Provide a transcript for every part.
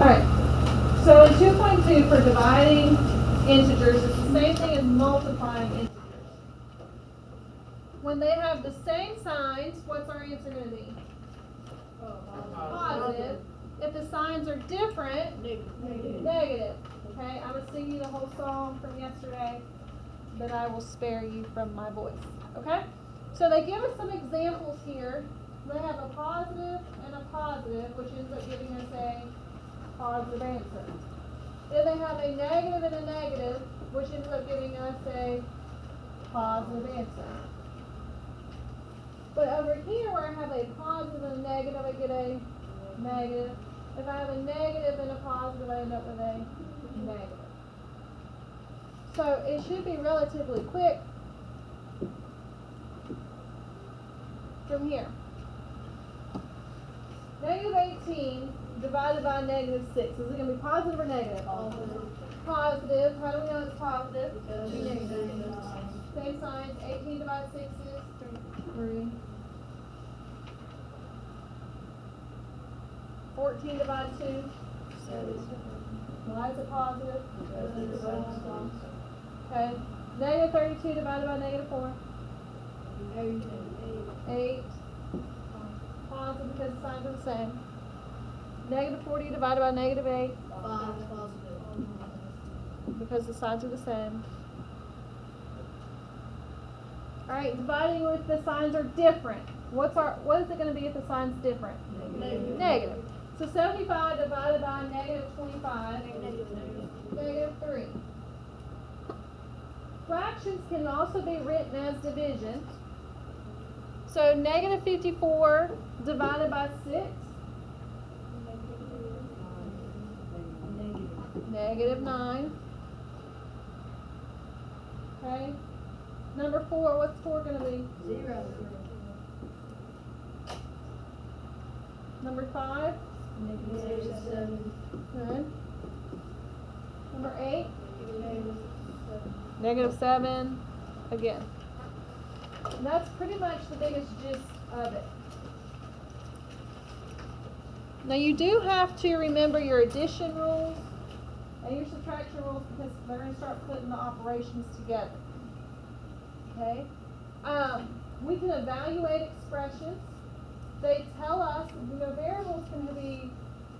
Alright, so in 2.2 for dividing integers, it's the same thing as multiplying integers. When they have the same signs, what's our answer going to be? Positive. If the signs are different, negative. Okay, I'm going to sing you the whole song from yesterday, but I will spare you from my voice. Okay? So they give us some examples here. They have a positive and a positive, which ends up giving us a positive answer. Then they have a negative and a negative, which ends up giving us a positive answer. But over here where I have a positive and a negative, I get a negative. If I have a negative and a positive, I end up with a negative. So it should be relatively quick from here. Negative 18 divided by negative 6. Is it going to be positive or negative? Positive. How do we know it's positive? Same signs. 18 divided 6 is 3. 14 divided 2. 7. Why is it positive? Okay. Negative 32 divided by negative 4. 8. Positive because the signs are the same. Negative 40 divided by negative 8. Because the signs are the same. Alright, dividing with the signs are different. What is it going to be if the sign's different? Negative. So 75 divided by negative 25. Negative 3. Fractions can also be written as division. So negative 54 divided by 6. Negative 9. Okay. Number 4, what's 4 going to be? 0. Number 5? Negative 7. Good. Number 8? Negative 7. Again. And that's pretty much the biggest gist of it. Now you do have to remember your addition rules and your subtraction rules because they're going to start putting the operations together. Okay? We can evaluate expressions. They tell us, variables can be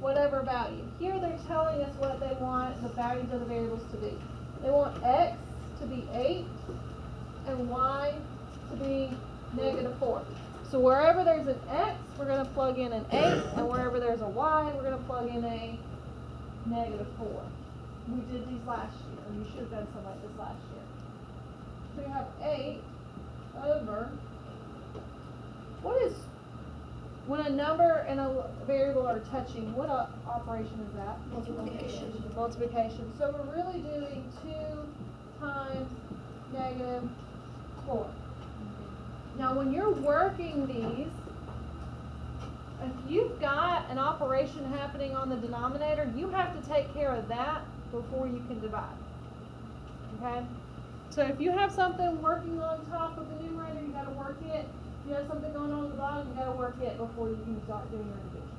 whatever value. Here they're telling us what they want the values of the variables to be. They want x to be 8 and y to be negative 4. So wherever there's an x, we're going to plug in an 8, and wherever there's a y, we're going to plug in a negative 4. We did these last year, or you should have done something like this last year. So you have 8 over, when a number and a variable are touching, what operation is that? Multiplication. So we're really doing 2 times negative 4. Now when you're working these, if you've got an operation happening on the denominator, you have to take care of that before you can divide. Okay? So if you have something working on top of the numerator, you got to work it. If you have something going on at the bottom, you got to work it before you can start doing your division.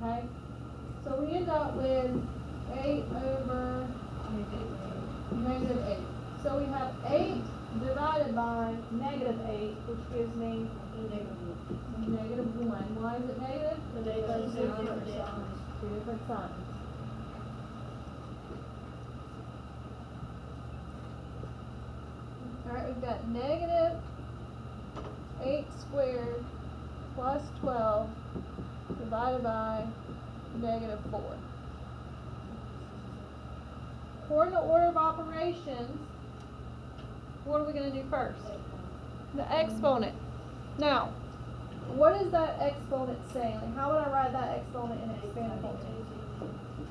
Okay? So we end up with 8 over negative 8. So we have 8 divided by negative 8, which gives me negative 1. Why is it negative? Two different signs. Alright, we've got negative 8 squared plus 12 divided by negative 4. For the order of operations, what are we going to do first? The exponent. Now, what is that exponent saying? Like, how would I write that exponent in expanded form?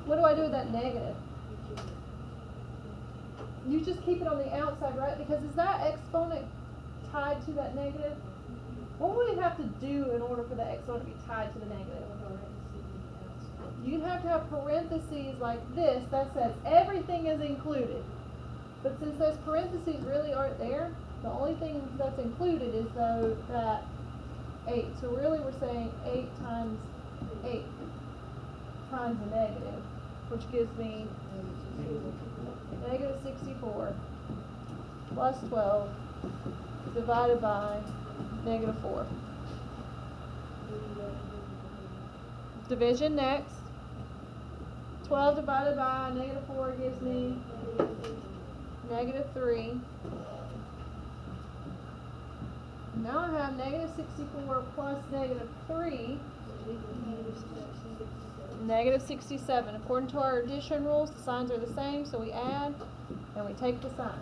What do I do with that negative? You just keep it on the outside, right? Because is that exponent tied to that negative? What would we have to do in order for the exponent to be tied to the negative? You'd have to have parentheses like this that says everything is included. But since those parentheses really aren't there, the only thing that's included is that 8. So really we're saying 8 times 8. times a negative, which gives me negative 64 plus 12 divided by negative 4. Division next. 12 divided by negative 4 gives me negative 3. Now I have negative 64 plus negative 3, negative 67. According to our addition rules, the signs are the same, so we add and we take the sign.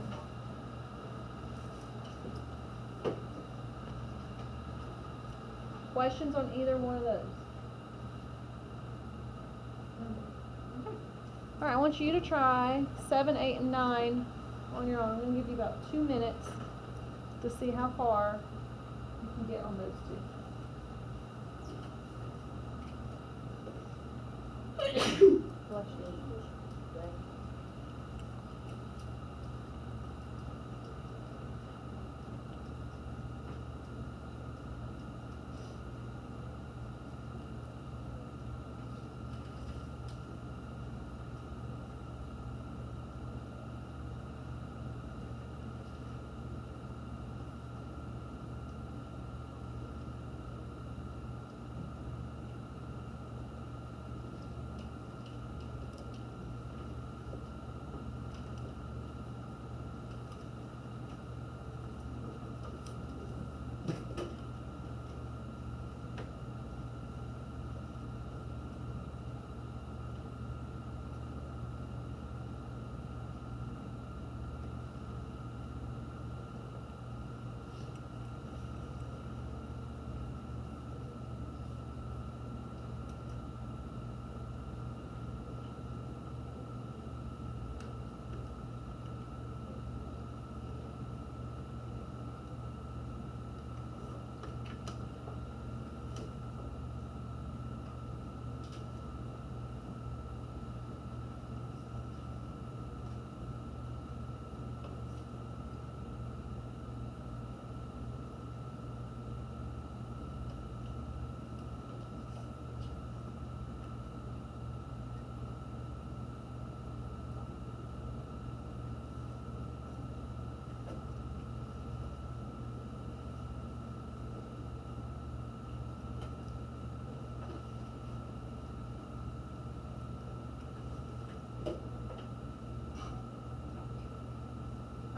Questions on either one of those? Alright, I want you to try 7, 8, and 9 on your own. I'm going to give you about 2 minutes to see how far you can get on those two. Bless you.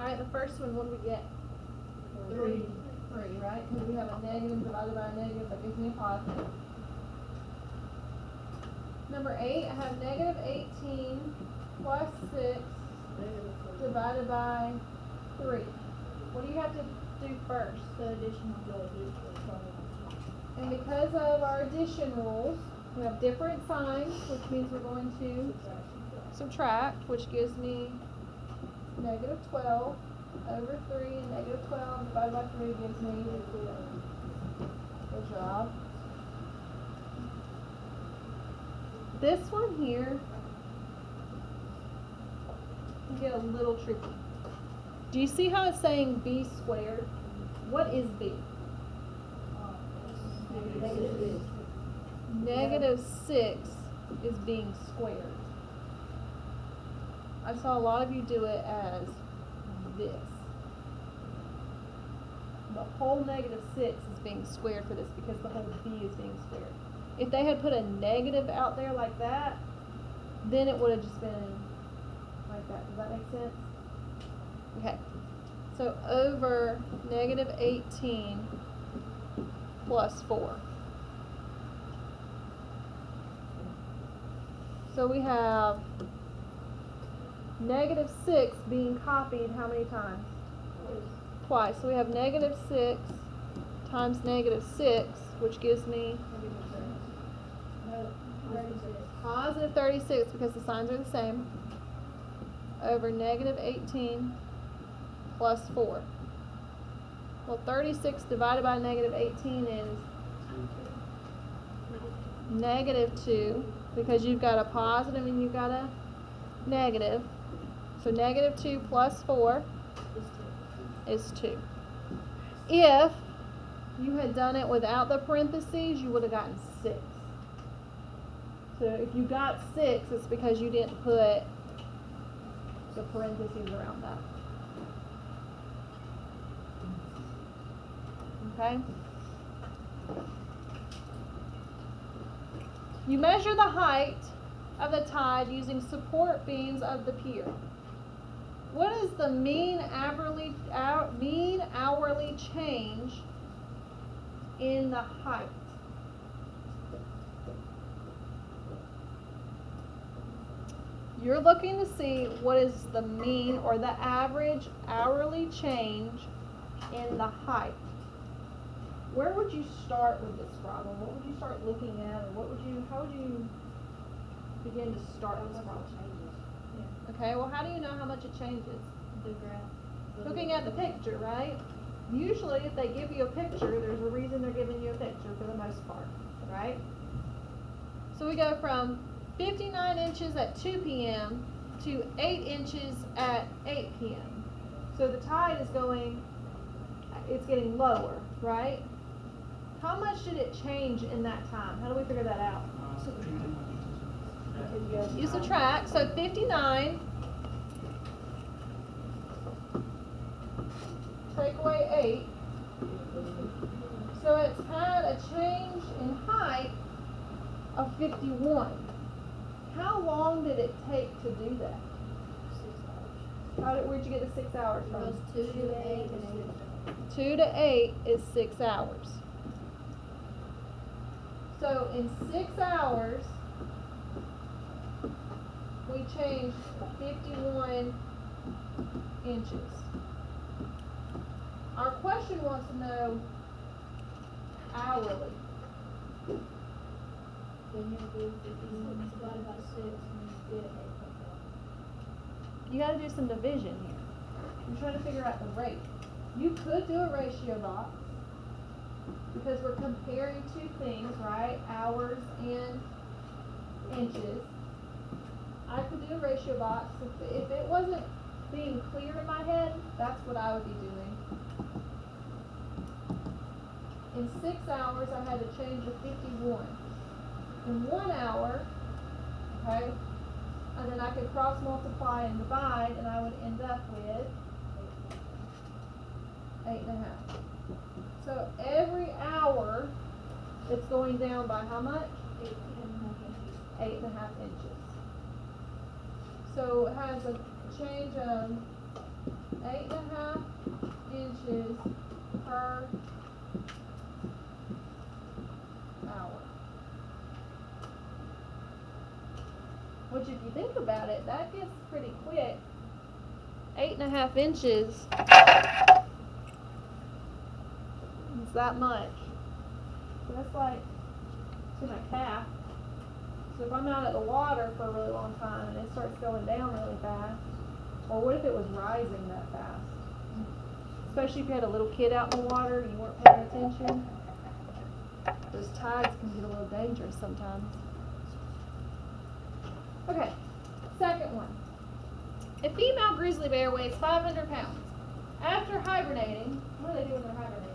Alright, the first one, what do we get? 3, right? Because we have a negative divided by a negative, that gives me a positive. Number 8, I have negative 18 plus 6 divided by 3. What do you have to do first? The addition of the And because of our addition rules, we have different signs, which means we're going to subtract, which gives me negative 12 over 3, and negative 12 divided by 3 gives me, good job. This one here can get a little tricky. Do you see how it's saying b squared? What is b? Negative 6 is being squared. I saw a lot of you do it as this. The whole negative 6 is being squared for this because the whole b is being squared. If they had put a negative out there like that, then it would have just been like that. Does that make sense? Okay. So over negative 18 plus 4. So we have negative 6 being copied how many times? Twice. So we have negative 6 times negative 6, which gives me positive 36 because the signs are the same, over negative 18 plus 4. Well, 36 divided by negative 18 is negative 2, because you've got a positive and you've got a negative. So negative 2 plus 4 is 2. If you had done it without the parentheses, you would have gotten 6. So if you got 6, it's because you didn't put the parentheses around that. Okay? You measure the height of the tide using support beams of the pier. What is the mean hourly change in the height? You're looking to see what is the mean or the average hourly change in the height. Where would you start with this problem? What would you start looking at, or how would you begin to start this problem? Okay, well, how do you know how much it changes? The graph. Looking at the picture, right? Usually, if they give you a picture, there's a reason they're giving you a picture for the most part, right? So we go from 59 inches at 2 p.m. to 8 inches at 8 p.m. So the tide is it's getting lower, right? How much did it change in that time? How do we figure that out? You subtract, so 59, take away 8, so it's had a change in height of 51. How long did it take to do that? 6 hours. Where'd you get the 6 hours It from? goes 2 to 8 and 2 to 8 is 6 hours. So in 6 hours, we changed 51 inches. Our question wants to know hourly. Then you do 56 divided by 6 and you get 8.1. You got to do some division here. You're trying to figure out the rate. You could do a ratio box because we're comparing two things, right? Hours and inches. I could do a ratio box. If it wasn't being clear in my head, that's what I would be doing. In 6 hours, I had to change to 51. In 1 hour, okay, and then I could cross multiply and divide, and I would end up with 8.5. So every hour, it's going down by how much? 8.5 inches. So it has a change of 8.5 inches per hour. Which, if you think about it, that gets pretty quick. 8.5 inches is that much. So that's like to my calf. So if I'm out at the water for a really long time and it starts going down really fast, or what if it was rising that fast? Especially if you had a little kid out in the water and you weren't paying attention. Those tides can get a little dangerous sometimes. Okay, second one. A female grizzly bear weighs 500 pounds. After hibernating, what do they do when they're hibernating?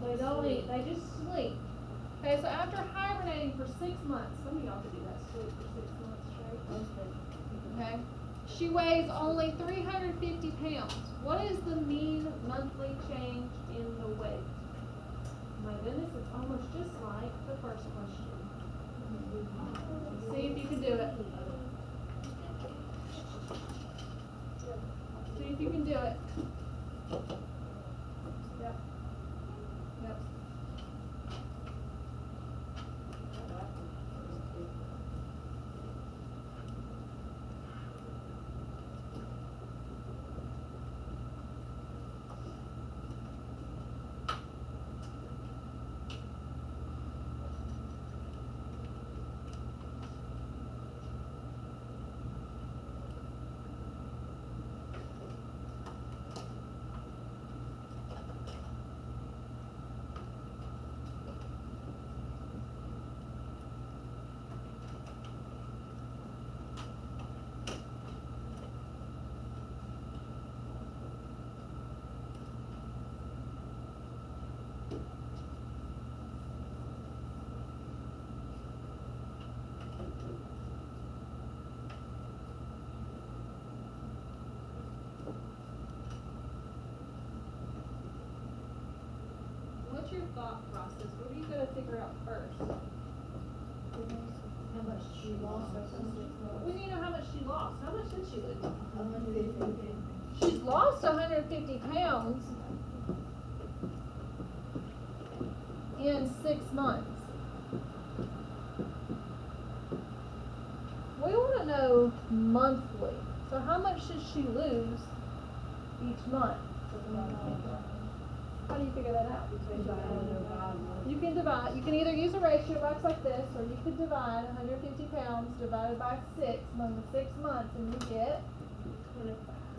They don't eat, they just sleep. Okay, so after hibernating for 6 months, some of y'all could do that, sleep for 6 months straight. Okay, she weighs only 350 pounds. What is the mean monthly change in the weight? My goodness, it's almost just like the first question. See if you can do it. See if you can do it. Yep. Yep. thought process. What are you gonna figure out first? How much she lost over 6 months. We need to know how much she lost. How much did she lose? 150. She's lost 150 pounds in 6 months. We want to know monthly. So how much should she lose each month? How do you figure that out? You can divide. You can either use a ratio box like this, or you could divide 150 pounds divided by 6 among the 6 months, and you get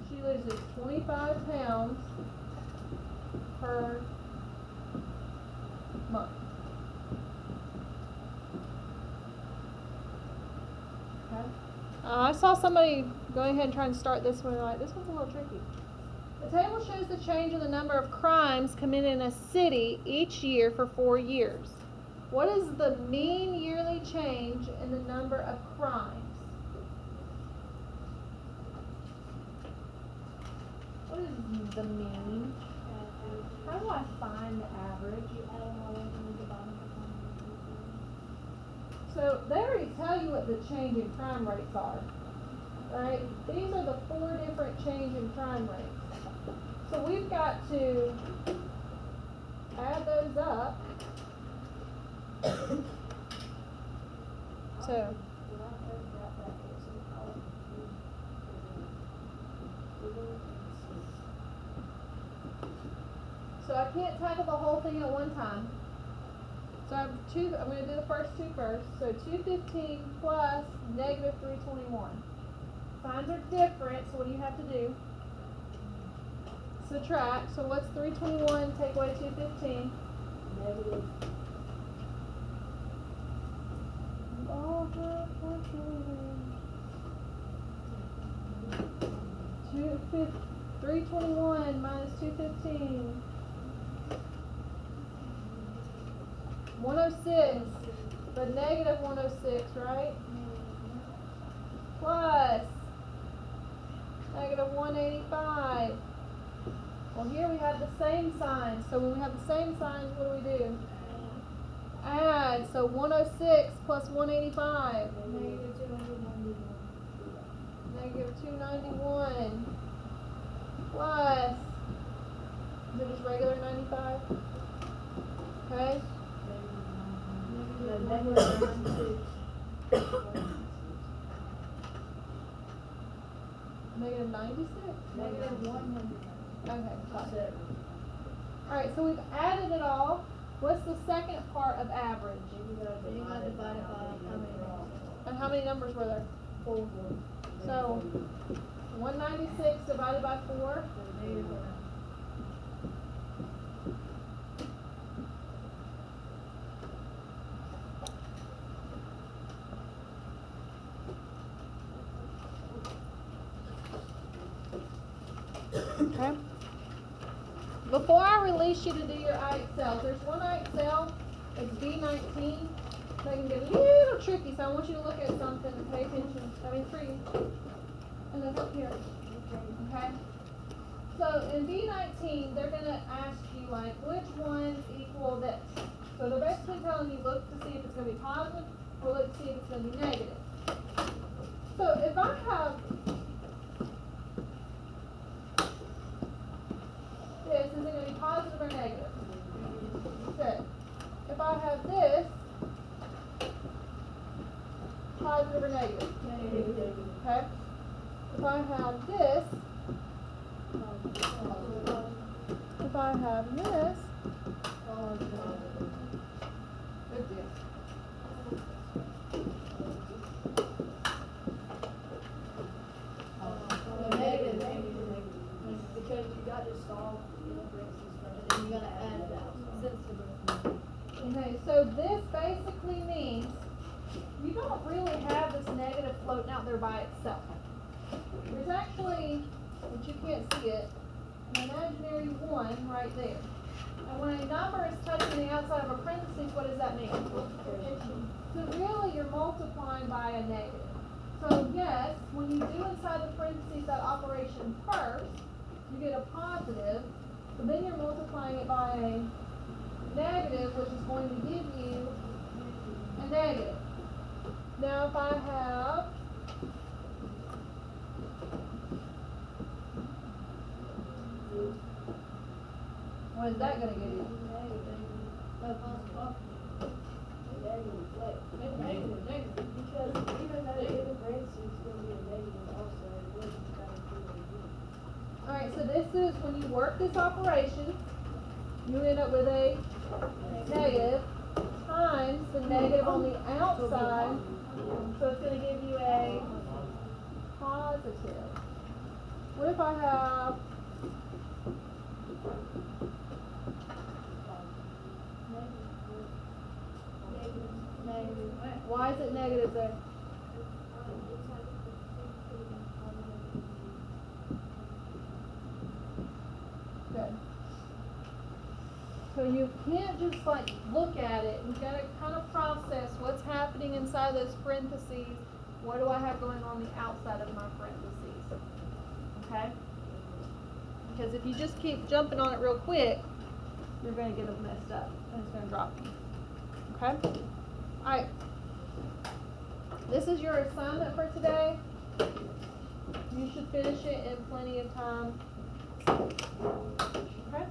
she loses 25 pounds per month. Okay. I saw somebody go ahead and try and start this one. Like, this one's a little tricky. The table shows the change in the number of crimes committed in a city each year for 4 years. What is the mean yearly change in the number of crimes? What is the mean? How do I find the average? So they already tell you what the change in crime rates are, right? These are the 4 different change in crime rates. So we've got to add those up. So I can't tackle the whole thing at one time. So I'm going to do the first 2 first. So 215 plus negative 321. Signs are different, so what do you have to do? Subtract. So what's 321 take away 215? Negative. Oh, 321 minus 215. 106, but negative 106, right? Plus negative 185. Well, here we have the same signs. So when we have the same signs, what do? Add. So 106 plus 185. Negative 291. Negative 291. Plus, is it just regular 95? Okay. Negative 96. Negative 96? Negative 100. Okay, got it. Alright, so we've added it all. What's the second part of average? You gotta divide it by how many? And how many numbers were there? 4. So 196 divided by 4. Negative 1. Okay. Before I release you to do your IXL, there's one IXL, it's B19. They can get a little tricky, so I want you to look at something and pay attention. I mean, for you. And then up here. Okay? So in B19, they're going to ask you, like, which ones equal this? So they're basically telling you, look to see if it's going to be positive, or look to see if it's going to be negative. So if I have this, is it going to be positive or negative? Good. If I have this, positive or negative? Negative. Okay. If I have this, if I have this, good deal. Negative. Because you got to solve the differences first, and then you gotta add it out. Okay, so this basically means you don't really have this negative floating out there by itself. There's actually, but you can't see it, an imaginary 1 right there. And when a number is touching the outside of a parenthesis, what does that mean? So really you're multiplying by a negative. So yes, when you do inside the parentheses that operation first, you get a positive, but then you're multiplying it by a negative, which is going to give you a negative. Now if I have what is that going to give you? Negative. Because even though it in parentheses, it's gonna be a negative also, it wasn't kind of good. Alright, so this is when you work this operation, you end up with a negative times the negative on the outside, so it's going to give you a positive. What if I have Negative. why is it negative there? Good. So you can't just like look at it. You've got to kind of process what's happening inside those parentheses. What do I have going on the outside of my parentheses? Okay? Because if you just keep jumping on it real quick, you're going to get them messed up and it's going to drop you. Okay? Alright. This is your assignment for today. You should finish it in plenty of time. Okay?